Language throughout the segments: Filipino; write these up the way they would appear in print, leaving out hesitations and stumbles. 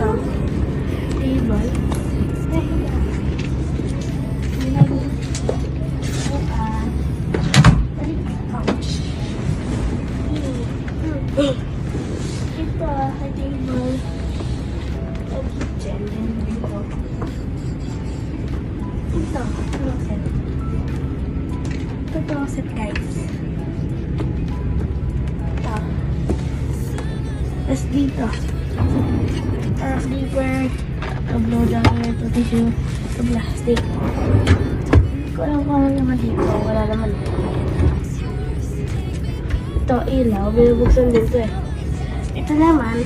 Ito. Table. Ouch. Ito, a table. A kitchen. Ito. Ito, closet. Ito closet, guys. Ito. Tapos dito. Zipper. Ito, blow dryer. Ito, tissue. Ito, plastic. Hindi ko alam kung ano naman dito. Wala naman dito. Ito, ilaw. Binubuksan din ito eh. Ito naman,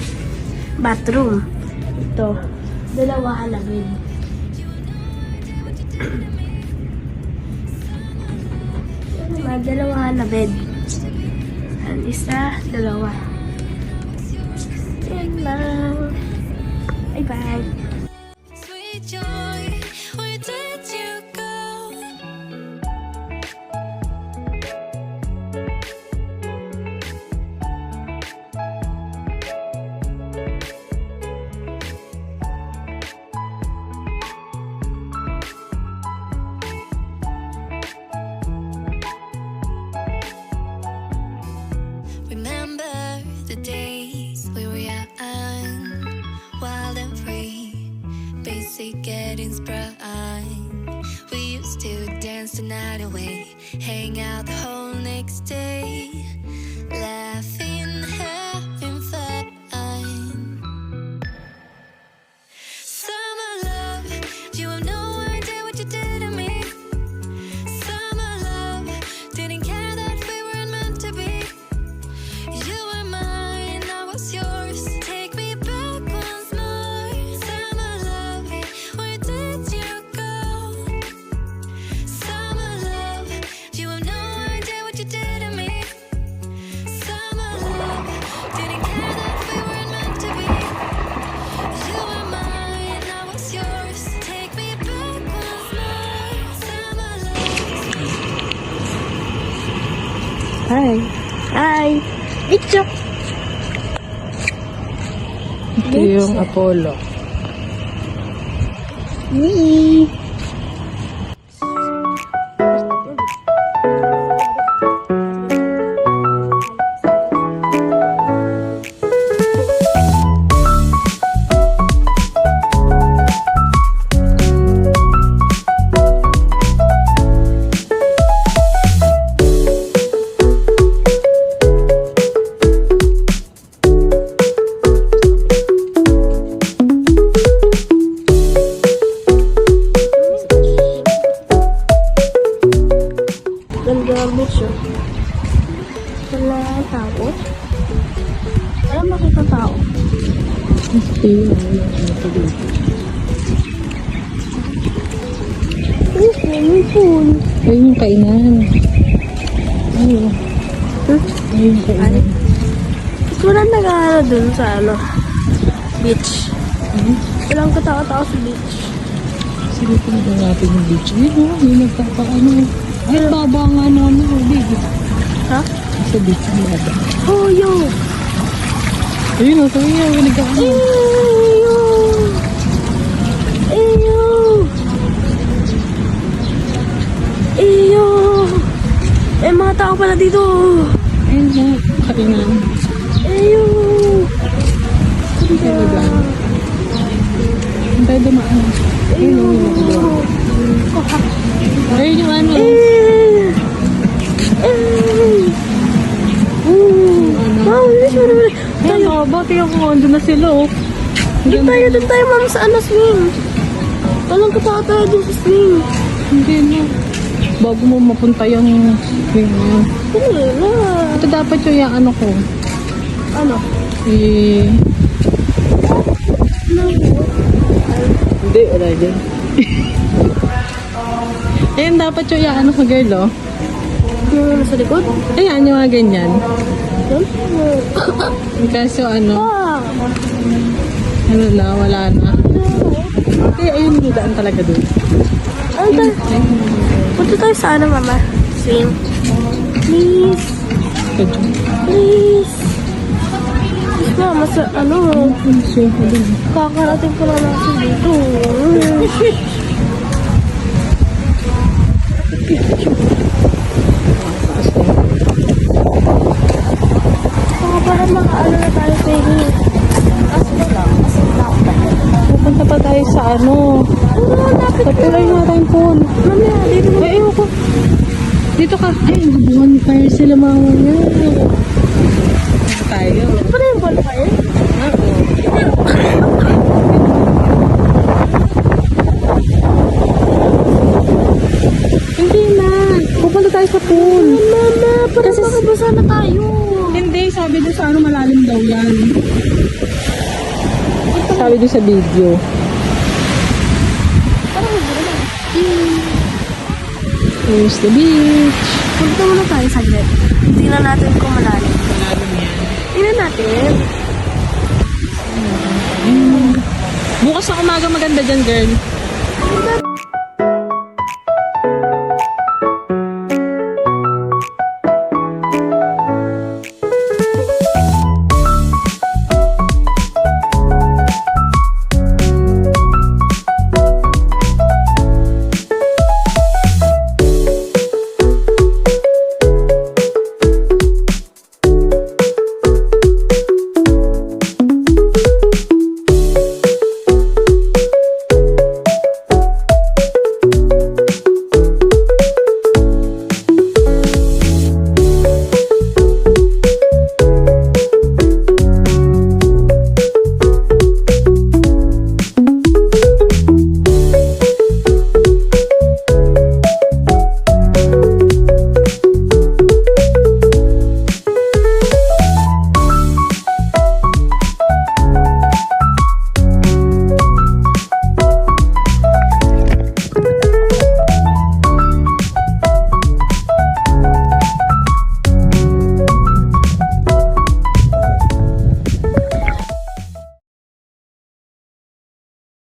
bathroom. Ito, dalawahan na bed. Ito naman, dalawahan na bed. Ang isa, dalawa. Yan lang. Bye-bye. Sweet joy, where did you go? Remember the days we were young, wild and free, basic getting sprung. We used to dance the night away, hang out the whole next day, laughing, having fun. Summer love, you have no idea what you did to me. Summer love, didn't care that we weren't meant to be. You were mine, I was yours. Take me back once more. Summer love, where did you go? Summer love, you have no idea what you did to me. Summer love, didn't care that we weren't meant to be. You were mine, I was yours. Take me back once more. Summer love. Hi. Hi. Bicho. Ito yung Apollo. Wee. Ganda bicho. Wala tao. Wala makita tao. Ito yung ito dito. Swimming pool. Ayun yung kainan. Ayun. Ayun yung kainan. Mas wala nag-aaral dun sa beach. Walang katao-tao sa beach. Sige kung natin yung beach. Ayun o, yung nagpapaano. Ay, baba nga namin. Baby. Ha? Sa beach ang baba. Oh, yo! Ayun o, sabi niya, nagkaano. Eyo! Eyo! Eyo! Eh, mga tao pala dito. Ayun o, kainan. Eyo! Talaga. Ang tayo dumaan. Ayun o, ayun yung ano. Ayun o, bakit yung andun na sila o. Doon tayo, ma'am, sa swing. Walang katao tayo dun sa swing. Hindi na. Bago mo mapunta yung swing na yun. Hindi na. Ito dapat yung ano ko. Ano? Hindi, wala dyan. Ayan, dapat yung ano ko, girl, oh. Yung nasa likod? Ayan, yung mga ganyan. Yun? Kaso ano, Ah! ano na, wala na. Eh, ayun, daan talaga doon. Ano tayo? Punta tayo sa ano, mama? Swim. Please. Medyo. Please. Mama, sa ano, kakarating ko lang natin dito. Baka para makaano na tayo sa inyo. Pupunta pa tayo sa ano. Sa tulay natin po. Mamaya, dito na. Ay, ayoko. Dito ka. Ay, gubuhan fire sila mama niya. Dito tayo. Ito na yung bonfire? Hindi na. Pupunta tayo sa pool. Mama, parang makabasa na tayo. Hindi, sabi doon sa ano malalim daw yan. Sabi doon sa video. Here's the beach. Punta muna tayo saglit. Tingnan natin kung malalim. Malalim yan. Tingnan natin. Bukas na umaga maganda dyan, girl.